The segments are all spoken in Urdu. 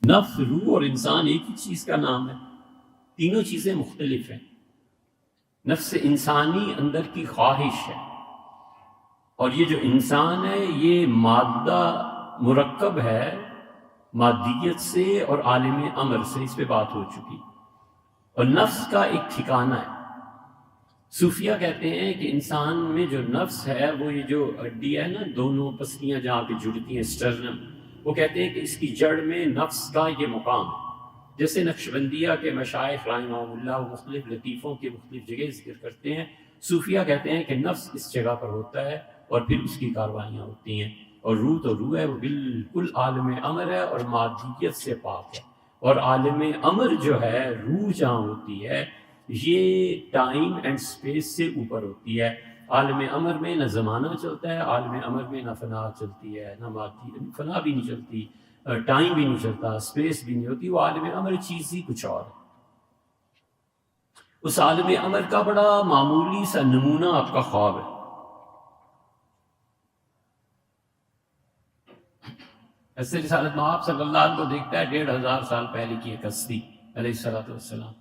نفس، روح اور انسان ایک ہی چیز کا نام ہے، تینوں چیزیں مختلف ہیں۔ نفس انسانی اندر کی خواہش ہے، اور یہ جو انسان ہے یہ مادہ مرکب ہے مادیت سے اور عالم امر سے، اس پہ بات ہو چکی۔ اور نفس کا ایک ٹھکانہ ہے۔ صوفیہ کہتے ہیں کہ انسان میں جو نفس ہے وہ یہ جو ہڈی ہے نا، دونوں پسلیاں جہاں پہ جڑتی ہیں، اسٹرنم، وہ کہتے ہیں کہ اس کی جڑ میں نفس کا یہ مقام ہے۔ جیسے نقشبندیہ کے مشائخ رحمہم اللہ وہ مختلف لطیفوں کے مختلف جگہ ذکر کرتے ہیں، صوفیہ کہتے ہیں کہ نفس اس جگہ پر ہوتا ہے اور پھر اس کی کاروائیاں ہوتی ہیں، اور روح تو روح ہے، وہ بالکل عالم امر ہے اور مادیت سے پاک ہے۔ اور عالم امر جو ہے، روح جہاں ہوتی ہے، یہ ٹائم اینڈ سپیس سے اوپر ہوتی ہے۔ عالم امر میں نہ زمانہ چلتا ہے، عالم امر میں نہ فنا چلتی ہے، نہ مادی فنا بھی نہیں چلتی، ٹائم بھی نہیں چلتا، سپیس بھی نہیں ہوتی، وہ عالم امر چیز ہی کچھ اور ہے۔ اس عالم امر کا بڑا معمولی سا نمونہ آپ کا خواب ہے۔ ایسے رسالت مآب صلی اللہ علیہ وسلم کو دیکھتا ہے 1500 سال پہلے کی ایک ہستی علیہ الصلوۃ والسلام،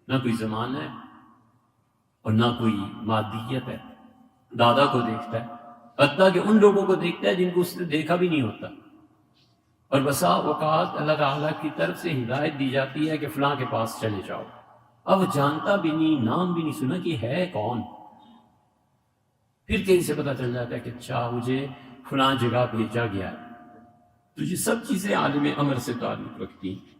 نہ کوئی زمانہ ہے اور نہ کوئی مادیت ہے۔ دادا کو دیکھتا ہے، حتیٰ کہ ان لوگوں کو دیکھتا ہے جن کو اس نے دیکھا بھی نہیں ہوتا، اور بسا اوقات اللہ تعالیٰ کی طرف سے ہدایت دی جاتی ہے کہ فلاں کے پاس چلے جاؤ، اب جانتا بھی نہیں، نام بھی نہیں سنا کہ ہے کون، پھر کہیں سے پتہ چل جاتا ہے کہ اچھا مجھے فلاں جگہ بھیجا گیا ہے۔ تو یہ سب چیزیں عالم امر سے تعلق رکھتی ہیں۔